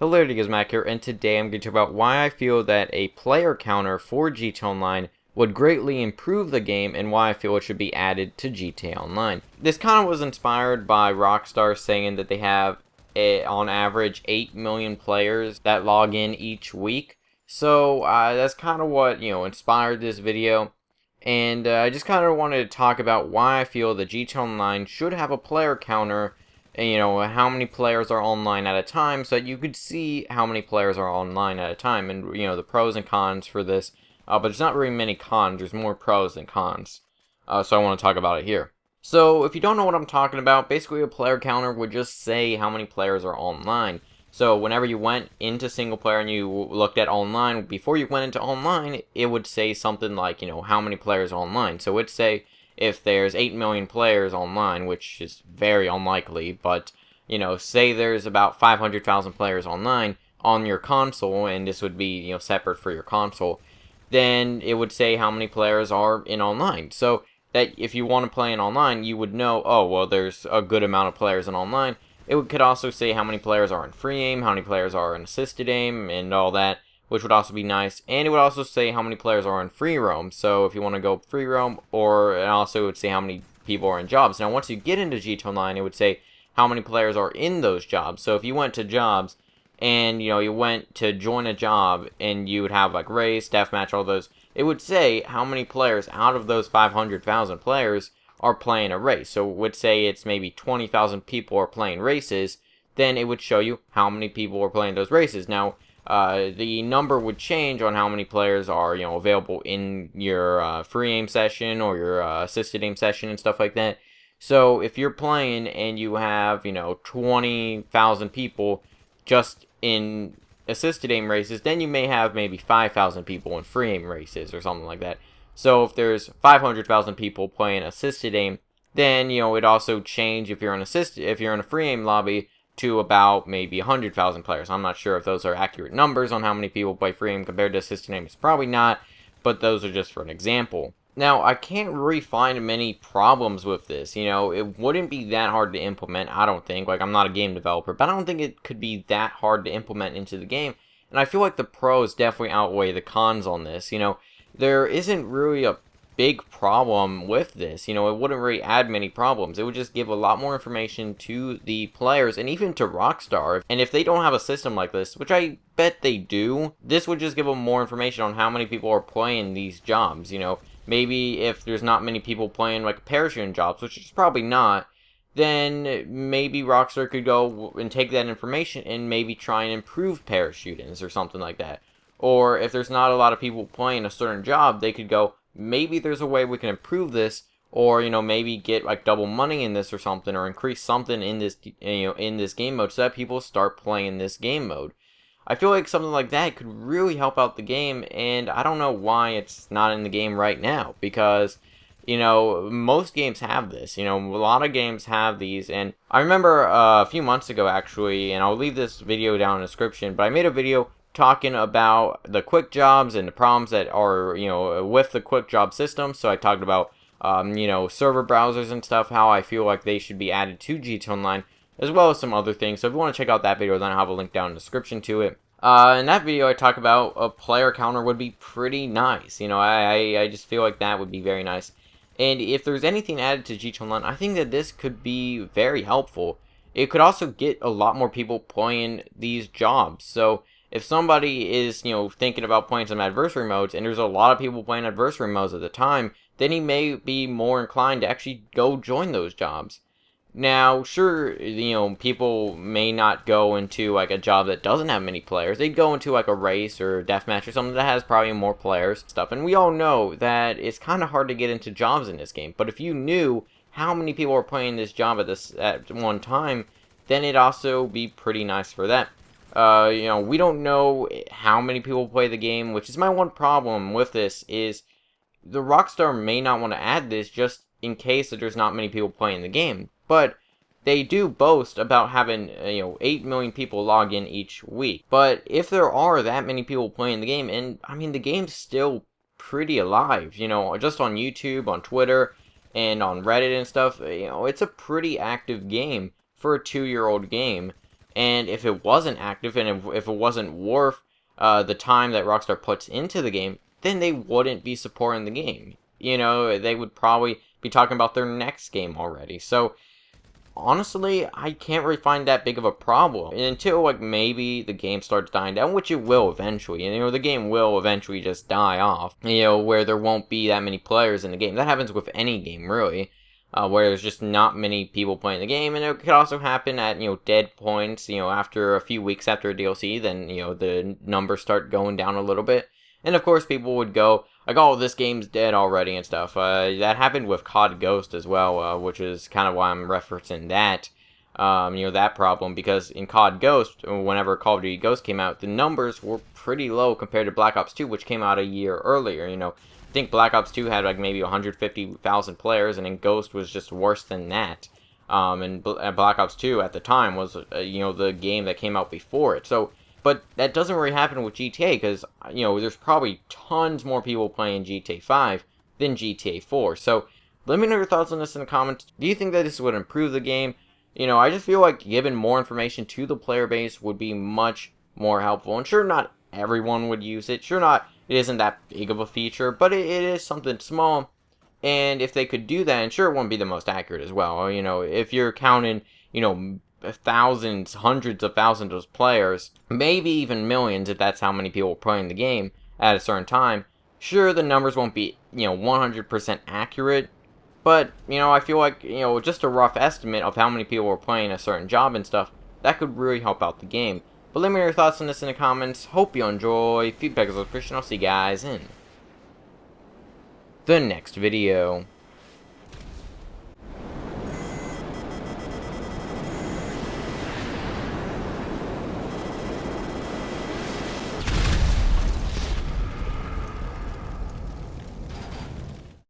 Hello, it is Mac here, and today I'm going to talk about why I feel that a player counter for GTA Online would greatly improve the game and why I feel it should be added to GTA Online. This kind of was inspired by Rockstar saying that they have, on average, 8 million players that log in each week. So that's kind of what, inspired this video. And I just kind of wanted to talk about why I feel that GTA Online should have a player counter, and, how many players are online at a time, so that you could see how many players are online at a time, and, the pros and cons for this. But there's not very many cons, there's more pros than cons. So I want to talk about it here. So if you don't know what I'm talking about, basically a player counter would just say how many players are online. So whenever you went into single player and you looked at online, before you went into online, it would say something like, how many players are online. So it would say, if there's 8 million players online, which is very unlikely, but, say there's about 500,000 players online on your console, and this would be, separate for your console, then it would say how many players are in online. So that if you want to play in online, you would know, oh, well, there's a good amount of players in online. Could also say how many players are in free aim, how many players are in assisted aim, and all that, which would also be nice. And it would also say how many players are in free roam. So if you want to go free roam, and also it would say how many people are in jobs. Now, once you get into GTA Online, it would say how many players are in those jobs. So if you went to jobs and, you went to join a job and you would have like race, deathmatch, all those, it would say how many players out of those 500,000 players are playing a race. So it would say it's maybe 20,000 people are playing races. Then it would show you how many people are playing those races. Now, the number would change on how many players are, available in your free aim session or your assisted aim session and stuff like that. So if you're playing and you have, 20,000 people just in assisted aim races, then you may have maybe 5,000 people in free aim races or something like that. So if there's 500,000 people playing assisted aim, then, it'd also change if you're in a free aim lobby to about maybe 100,000 players. I'm not sure if those are accurate numbers on how many people play free aim compared to assisted aim. It's probably not, but those are just for an example. Now, I can't really find many problems with this. It wouldn't be that hard to implement, I don't think. Like, I'm not a game developer, but I don't think it could be that hard to implement into the game. And I feel like the pros definitely outweigh the cons on this. There isn't really a big problem with this. It wouldn't really add many problems. It would just give a lot more information to the players and even to Rockstar. And if they don't have a system like this, which I bet they do, this would just give them more information on how many people are playing these jobs. Maybe if there's not many people playing like parachuting jobs, which is probably not, then maybe Rockstar could go and take that information and maybe try and improve parachutings or something like that. Or if there's not a lot of people playing a certain job, they could go, maybe there's a way we can improve this, or, maybe get like double money in this or something, or increase something in this, in this game mode so that people start playing this game mode. I feel like something like that could really help out the game, and I don't know why it's not in the game right now, because, most games have this. A lot of games have these, and I remember a few months ago, actually, and I'll leave this video down in the description, but I made a video talking about the quick jobs and the problems that are, with the quick job system. So I talked about, server browsers and stuff, how I feel like they should be added to GTA Online, as well as some other things. So if you want to check out that video, then I'll have a link down in the description to it. In that video, I talk about a player counter would be pretty nice. I just feel like that would be very nice. And if there's anything added to GTA Online, I think that this could be very helpful. It could also get a lot more people playing these jobs. So if somebody is, thinking about playing some adversary modes, and there's a lot of people playing adversary modes at the time, then he may be more inclined to actually go join those jobs. Now, sure, people may not go into, like, a job that doesn't have many players. They'd go into, like, a race or a deathmatch or something that has probably more players stuff. And we all know that it's kind of hard to get into jobs in this game. But if you knew how many people are playing this job at one time, then it'd also be pretty nice for that. We don't know how many people play the game, which is my one problem with this, is the Rockstar may not want to add this just in case that there's not many people playing the game. But they do boast about having, 8 million people log in each week. But if there are that many people playing the game, and, I mean, the game's still pretty alive, just on YouTube, on Twitter, and on Reddit and stuff, it's a pretty active game for a 2-year-old game. And if it wasn't active, and if it wasn't worth the time that Rockstar puts into the game, then they wouldn't be supporting the game. You know, they would probably be talking about their next game already. So, honestly, I can't really find that big of a problem. And until, like, maybe the game starts dying down, which it will eventually. And, you know, the game will eventually just die off. You know, where there won't be that many players in the game. That happens with any game, really. Where there's just not many people playing the game. And it could also happen at, you know, dead points, you know, after a few weeks after a DLC. Then, you know, the numbers start going down a little bit. And, of course, people would go, like, oh, this game's dead already and stuff. That happened with COD Ghost as well, which is kind of why I'm referencing that, you know, that problem. Because in COD Ghost, whenever Call of Duty Ghost came out, the numbers were pretty low compared to Black Ops 2, which came out a year earlier, you know. I think Black Ops 2 had, like, maybe 150,000 players, and then Ghost was just worse than that. And Black Ops 2 at the time was, you know, the game that came out before it. So, but that doesn't really happen with GTA, because, you know, there's probably tons more people playing GTA 5 than GTA 4. So, let me know your thoughts on this in the comments. Do you think that this would improve the game? You know, I just feel like giving more information to the player base would be much more helpful. And sure, not everyone would use it. Sure, it isn't that big of a feature, but it is something small. And if they could do that, and sure, it wouldn't be the most accurate as well. You know, if you're counting, you know, thousands, hundreds of thousands of players, maybe even millions if that's how many people playing the game at a certain time. Sure, the numbers won't be, you know, 100% accurate, but, you know, I feel like, you know, just a rough estimate of how many people are playing a certain job and stuff, that could really help out the game. But let me know your thoughts on this in the comments. Hope you enjoy. Feedback is appreciated. I'll see you guys in the next video.